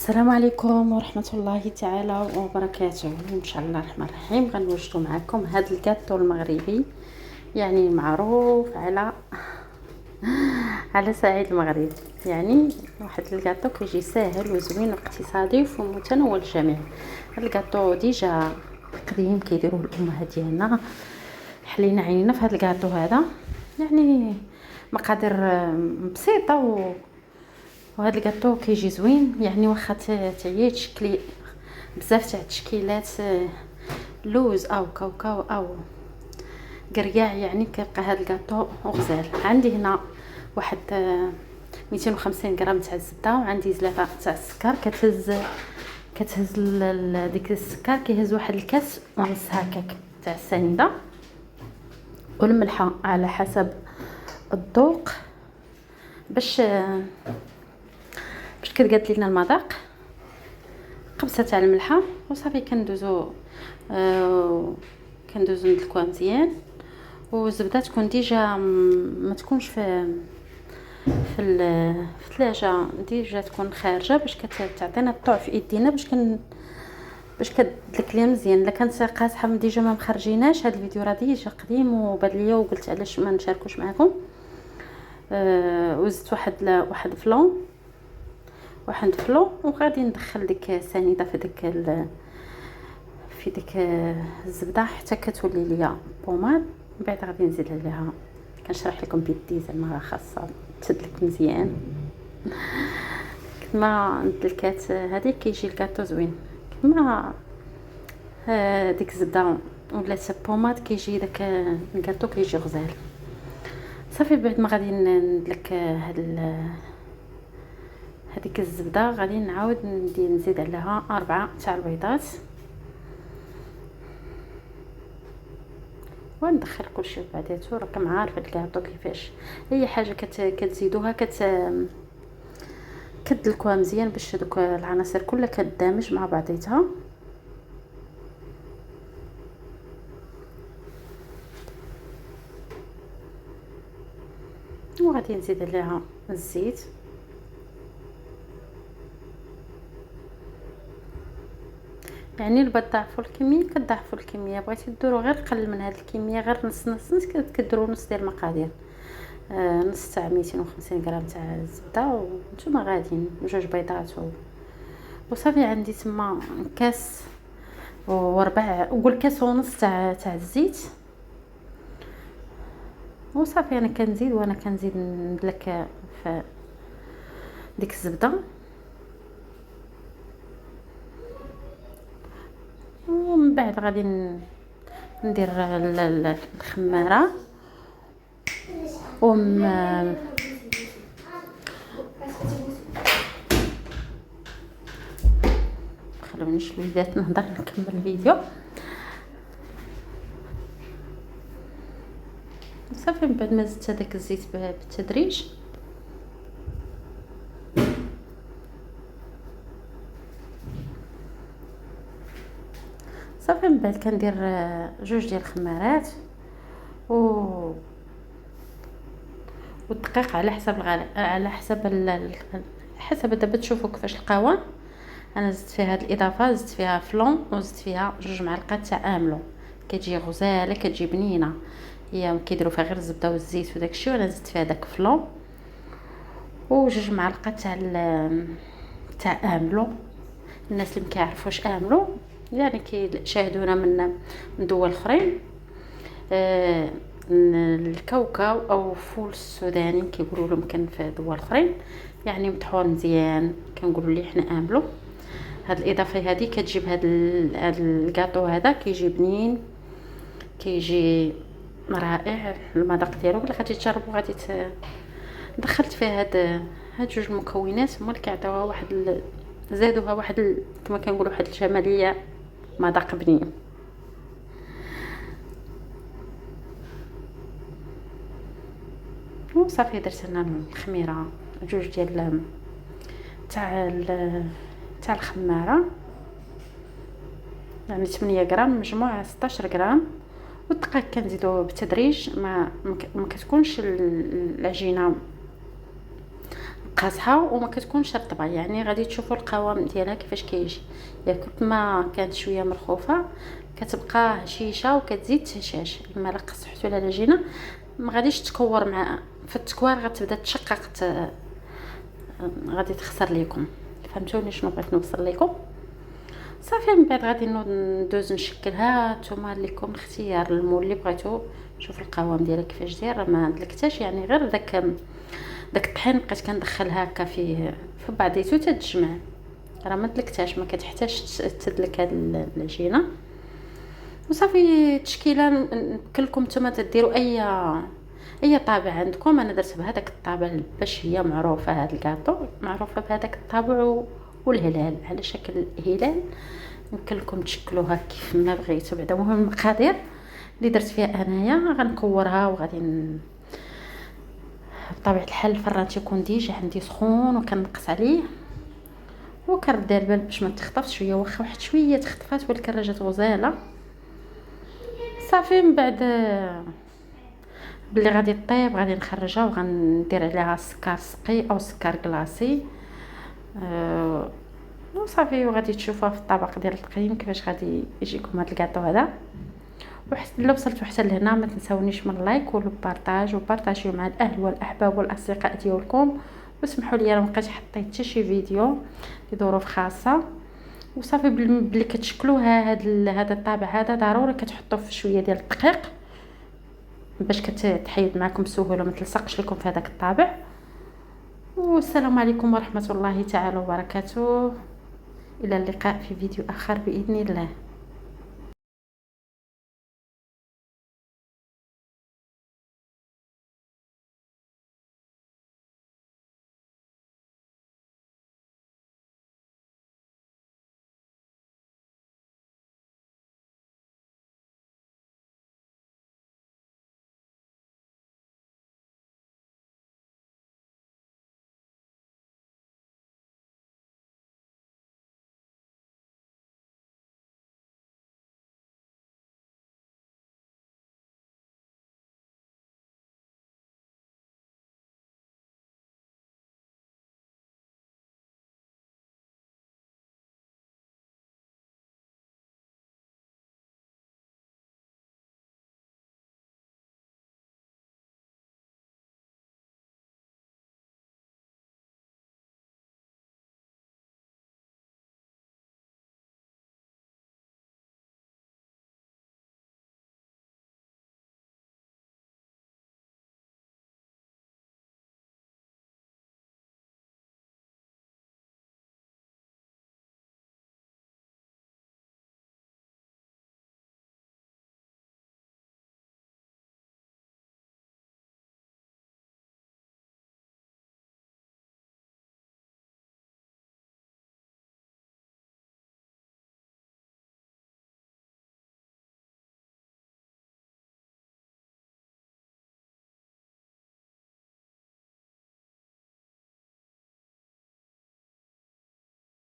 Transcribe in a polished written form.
السلام عليكم ورحمة الله تعالى وبركاته. ان شاء الله الرحمن الرحيم غنوجدوا معكم هذا الكاطو المغربي، يعني معروف على سعيد المغرب. يعني واحد الكاطو كيجي ساهل وزوين واقتصادي ومتناول الجميع. هذا الكاطو ديجا قديم كيديروه الامهات ديالنا، حلينا عينينا في هذا الكاطو هذا. يعني مقادير بسيطه وهذا الكاطو كيجي زوين. يعني واخا تعيي تشكلي بزاف تاع التشكيلات، لوز او كاوكاو او قرقاع، يعني كيبقى هذا الكاطو غزال. عندي هنا واحد 250 غرام تاع الزبده، وعندي زلافه تاع السكر. كتهز ديك السكر كيهز واحد الكاس ونص هكاك تاع السنيده، والملحه على حسب الذوق باش كتقاد لينا المذاق. قبصه تاع الملحه وصافي. كندوزو ندلكوها مزيان، والزبده تكون ديجا ما تكونش في الثلاجه، ديجا تكون خارجه باش كتعطينا الطعم في ايدينا باش كدلك ليها مزيان. الا كانت قاصحه ديجا ما مخرجيناش. هذا الفيديو راه ديجا قديم وبان ليا وقلت علاش ما نشاركوش معكم. وزدت واحد فلو وغادي ندخل ديك السنيده في ديك الزبده حتى كتولي ليا بوماد. من بعد غادي نزيد عليها، كنشرح لكم بيدي زعما خاصه تدلك مزيان كما ندلكات. هذه كيجي الكاطو زوين كما ديك الزبده ولا بوماد، كيجي داك الكاطو كيجي غزال. صافي بعد ما غادي ندلك هذيك الزبده غادي نعاود نزيد عليها 4 تاع البيضات، وندخل كلشي بعداتو. راكم عارفه الكاطو كيفاش اي حاجه كتزيدوها كتدلكوها مزيان باش دوك العناصر كلها كتدمج مع بعضيتها. وغادي نزيد عليها الزيت، يعني البيض ضعفوا الكميه كتضاعفوا الكميه. بغيتي ديروا غير قل من هذه الكميه، غير نص كديروا نص ديال المقادير. نص تاع 250 غرام تاع الزبده وانتم غاديين 2 بيضات وصافي. عندي تما كاس وربع، وقول كاس ونص تاع الزيت وصافي. انا كنزيد ندلك في ديك الزبده، ومن بعد غادي ندير الخماره خلوني شويه بدات نهضر نكمل الفيديو. صافي من بعد ما زدت هذاك الزيت بالتدريج صافي. من بعد كندير 2 ديال الخمارات والدقيق على حسب على حسب دابا تشوفوا كيفاش القوام. انا زدت فيها هذه الاضافه، زدت فيها فلون وزدت فيها 2 معالق تاع املو. كتجي غزاله كتجي بنينه، هي كيديروا فيها غير الزبده والزيت وداك الشيء، وانا زدت فيها داك فلون و2 معالق تاع املو. الناس اللي مكيعرفوش املو يعني كيشاهدونا من دول اخرين، الكاوكاو او فول السوداني كيقولوا له يمكن في دول اخرين، يعني مطحون مزيان كنقولوا ليه حنا املو. هاد الاضافه هذه كتجيب هاد الكاطو هذا كيجي بنين، كيجي رائع المذاق ديالو. بلا غادي تجربوا غادي دخلت فيه هاد 2 المكونات هما اللي كيعطيوها زادوها واحد كما كنقولوا واحد الجماليه، مذاق بنين. وصافي درت لنا الخميره 2 ديال تاع الخماره، يعني 8 غرام مجموع 16 غرام. والدقيق كنزيدوه بالتدريج، ما كتكونش العجينه قاصحه وما كتكونش رطبه، يعني غادي تشوفوا القوام ديالها كيفاش كيجي. يعني كل ما كانت شويه مرخوفه كتبقى هشيشه وكتزيد تهشاش. اما لا قصحتوا على العجينه ما غاديش تكور مع في التكوار، غتبدا تشقق غادي تخسر لكم. فهمتوني شنو بغيت نوصل لكم؟ صافي من بعد غادي ندوز نشكلها. نتوما لكم الاختيار، المول اللي بغيتو. شوف القوام ديالها كيفاش داير، ما دلكتاش يعني غير داك الطحين بقيت كندخل هكا في بعضيتو تتجمع، راه ما دلكتاش، ما كتحتاجش تدلك هاد العجينه. وصافي تشكيله كلكم نتوما تديروا اي طابع عندكم. انا درت بهذاك الطابع باش هي معروفه، هاد الكاطو معروفه بهذاك الطابع والهلال على شكل هلال. يمكن لكم تشكلوها كيف ما بغيتوا. بعدا المهم المقادير اللي درت فيها انايا غنكورها وغادي بطبيعه الحال الفران تيكون ديجا عندي سخون وكنقص عليه وكنردها البال باش ما تخطفش شويه، واخا واحد شويه تخطفات ولكن راه جات غزاله. صافي من بعد بلي غادي طيب غادي نخرجها وغندير عليها السكر سقي او سكر كلاصي. وصافي وغادي تشوفوها في الطبق ديال التقييم كيفاش غادي يجيكم هذا الكاطو هذا. الا وصلتوا حتى لهنا ما تنساونيش من اللايك والبارطاج، وبارطاجيو مع الاهل والاحباب والاصدقاء ديالكم. واسمحوا لي انا مابقيتش حطيت حتى شي فيديو لظروف خاصه. وصافي بلي كتشكلوها هذا الطابع هذا ضروري كتحطوه في شويه ديال الدقيق باش كتحيد معكم بسهوله وما تلصقش لكم في هذاك الطابع. والسلام عليكم ورحمه الله تعالى وبركاته. الى اللقاء في فيديو اخر باذن الله.